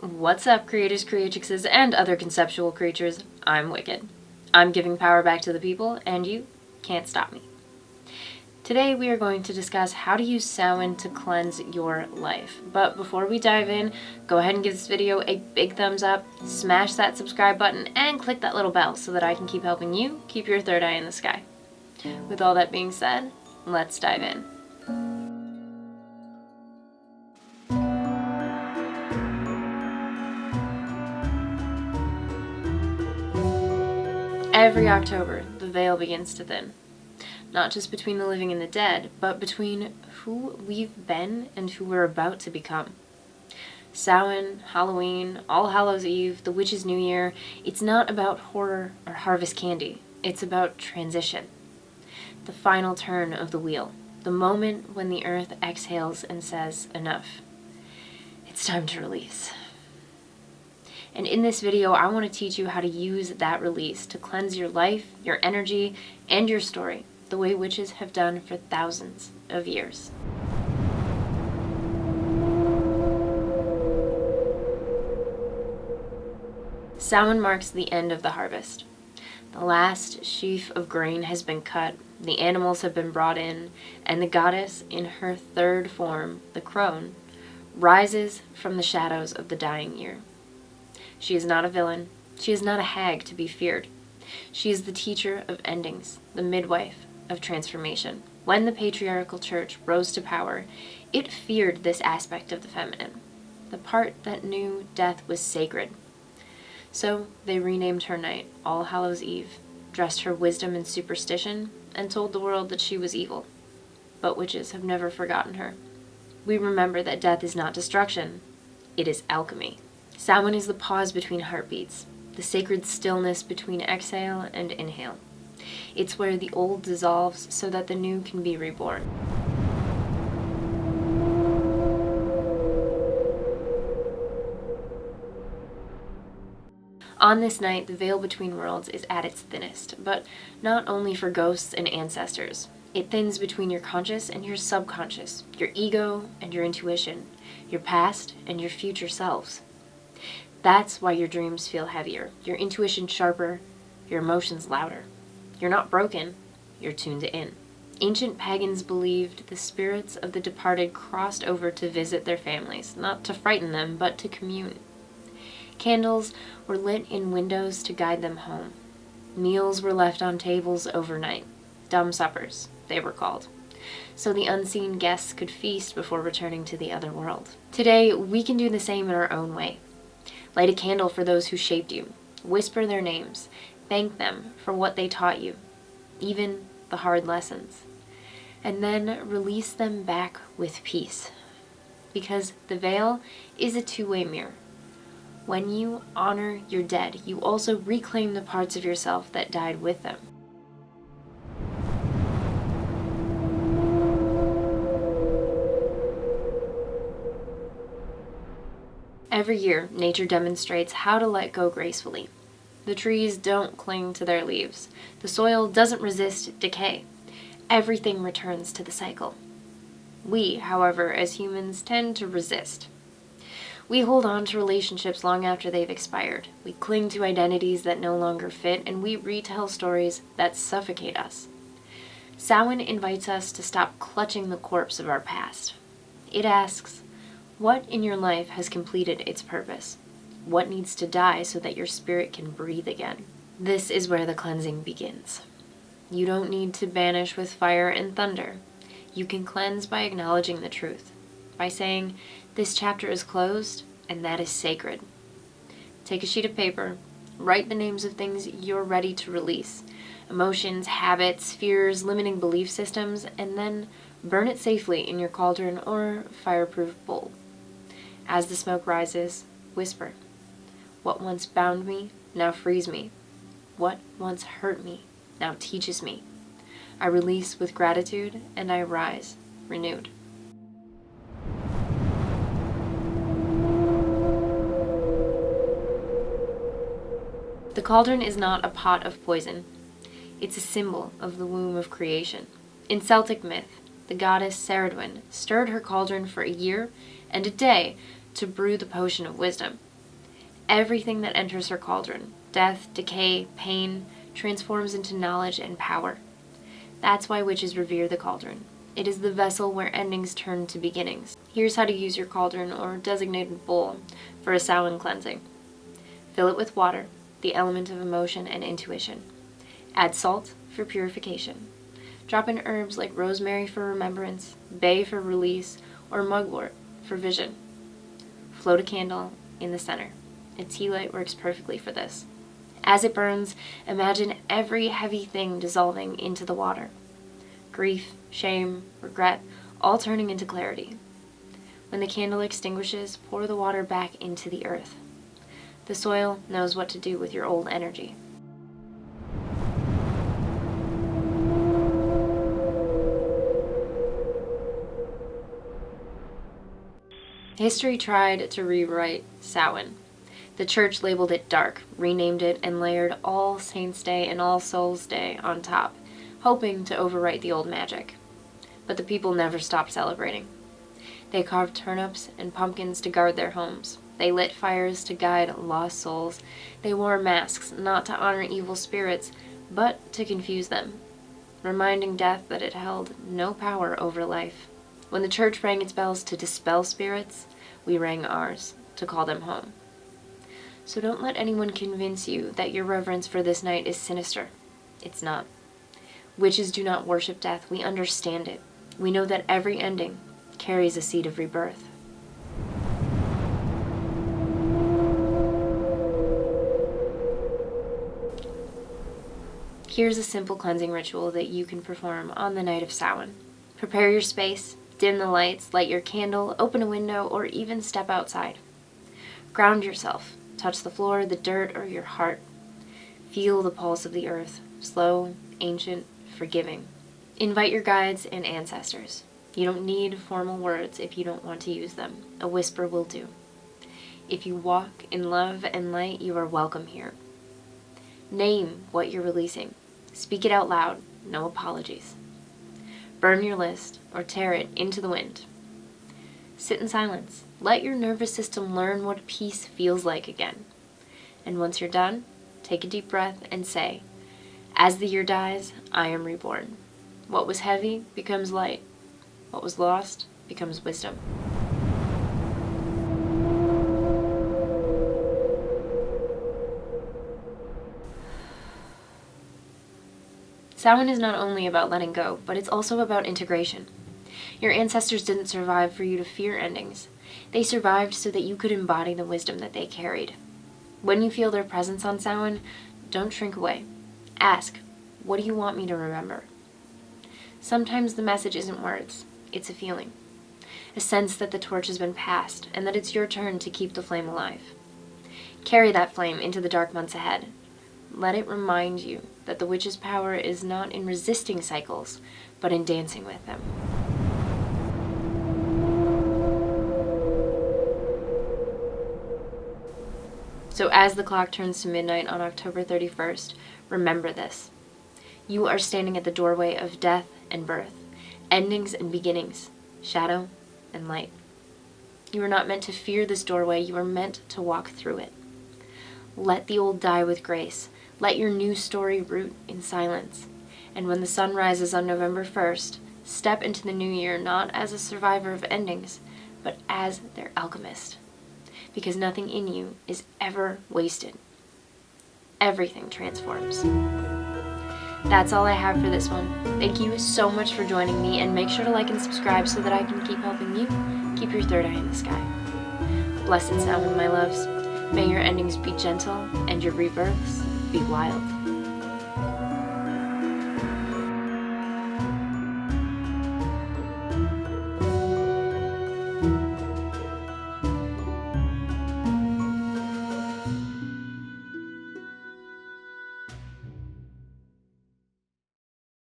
What's up, creators, creatrixes, and other conceptual creatures? I'm Wicked. I'm giving power back to the people, and you can't stop me. Today we are going to discuss how to use Samhain to cleanse your life. But before we dive in, go ahead and give this video a big thumbs up, smash that subscribe button, and click that little bell so that I can keep helping you keep your third eye in the sky. With all that being said, let's dive in. Every October, the veil begins to thin. Not just between the living and the dead, but between who we've been and who we're about to become. Samhain, Halloween, All Hallows Eve, the Witch's New Year, it's not about horror or harvest candy. It's about transition. The final turn of the wheel. The moment when the earth exhales and says, enough. It's time to release. And in this video, I want to teach you how to use that release to cleanse your life, your energy, and your story, the way witches have done for thousands of years. Samhain marks the end of the harvest. The last sheaf of grain has been cut, the animals have been brought in, and the goddess, in her third form, the crone, rises from the shadows of the dying year. She is not a villain. She is not a hag to be feared. She is the teacher of endings, the midwife of transformation. When the patriarchal church rose to power, it feared this aspect of the feminine, the part that knew death was sacred. So they renamed her night All Hallows Eve, dressed her wisdom in superstition, and told the world that she was evil. But witches have never forgotten her. We remember that death is not destruction, it is alchemy. Samhain is the pause between heartbeats, the sacred stillness between exhale and inhale. It's where the old dissolves so that the new can be reborn. On this night, the veil between worlds is at its thinnest, but not only for ghosts and ancestors. It thins between your conscious and your subconscious, your ego and your intuition, your past and your future selves. That's why your dreams feel heavier, your intuition sharper, your emotions louder. You're not broken, you're tuned in. Ancient pagans believed the spirits of the departed crossed over to visit their families, not to frighten them, but to commune. Candles were lit in windows to guide them home. Meals were left on tables overnight. Dumb suppers, they were called. So the unseen guests could feast before returning to the other world. Today, we can do the same in our own way. Light a candle for those who shaped you. Whisper their names. Thank them for what they taught you, even the hard lessons. And then release them back with peace. Because the veil is a two-way mirror. When you honor your dead, you also reclaim the parts of yourself that died with them. Every year, nature demonstrates how to let go gracefully. The trees don't cling to their leaves. The soil doesn't resist decay. Everything returns to the cycle. We, however, as humans, tend to resist. We hold on to relationships long after they've expired. We cling to identities that no longer fit, and we retell stories that suffocate us. Samhain invites us to stop clutching the corpse of our past. It asks, what in your life has completed its purpose? What needs to die so that your spirit can breathe again? This is where the cleansing begins. You don't need to banish with fire and thunder. You can cleanse by acknowledging the truth, by saying, this chapter is closed, and that is sacred. Take a sheet of paper, write the names of things you're ready to release, emotions, habits, fears, limiting belief systems, and then burn it safely in your cauldron or fireproof bowl. As the smoke rises, whisper, what once bound me, now frees me. What once hurt me, now teaches me. I release with gratitude, and I rise, renewed. The cauldron is not a pot of poison. It's a symbol of the womb of creation. In Celtic myth, the goddess Ceridwen stirred her cauldron for a year and a day to brew the potion of wisdom. Everything that enters her cauldron, death, decay, pain, transforms into knowledge and power. That's why witches revere the cauldron. It is the vessel where endings turn to beginnings. Here's how to use your cauldron or designated bowl for a Samhain cleansing. Fill it with water, the element of emotion and intuition. Add salt for purification. Drop in herbs like rosemary for remembrance, bay for release, or mugwort for vision. Float a candle in the center. A tea light works perfectly for this. As it burns, imagine every heavy thing dissolving into the water. Grief, shame, regret, all turning into clarity. When the candle extinguishes, pour the water back into the earth. The soil knows what to do with your old energy. History tried to rewrite Samhain. The church labeled it dark, renamed it, and layered All Saints' Day and All Souls' Day on top, hoping to overwrite the old magic. But the people never stopped celebrating. They carved turnips and pumpkins to guard their homes. They lit fires to guide lost souls. They wore masks not to honor evil spirits, but to confuse them, reminding death that it held no power over life. When the church rang its bells to dispel spirits, we rang ours to call them home. So don't let anyone convince you that your reverence for this night is sinister. It's not. Witches do not worship death. We understand it. We know that every ending carries a seed of rebirth. Here's a simple cleansing ritual that you can perform on the night of Samhain. Prepare your space, dim the lights, light your candle, open a window, or even step outside. Ground yourself. Touch the floor, the dirt, or your heart. Feel the pulse of the earth, slow, ancient, forgiving. Invite your guides and ancestors. You don't need formal words if you don't want to use them. A whisper will do. If you walk in love and light, you are welcome here. Name what you're releasing. Speak it out loud, no apologies. Burn your list or tear it into the wind. Sit in silence. Let your nervous system learn what peace feels like again. And once you're done, take a deep breath and say, as the year dies, I am reborn. What was heavy becomes light. What was lost becomes wisdom. Samhain is not only about letting go, but it's also about integration. Your ancestors didn't survive for you to fear endings. They survived so that you could embody the wisdom that they carried. When you feel their presence on Samhain, don't shrink away. Ask, what do you want me to remember? Sometimes the message isn't words, it's a feeling. A sense that the torch has been passed and that it's your turn to keep the flame alive. Carry that flame into the dark months ahead. Let it remind you that the witch's power is not in resisting cycles, but in dancing with them. So as the clock turns to midnight on October 31st, remember this. You are standing at the doorway of death and birth, endings and beginnings, shadow and light. You are not meant to fear this doorway, you are meant to walk through it. Let the old die with grace. Let your new story root in silence. And when the sun rises on November 1st, step into the new year not as a survivor of endings, but as their alchemist. Because nothing in you is ever wasted. Everything transforms. That's all I have for this one. Thank you so much for joining me, and make sure to like and subscribe so that I can keep helping you keep your third eye in the sky. Blessed Samhain, my loves. May your endings be gentle and your rebirths be wild.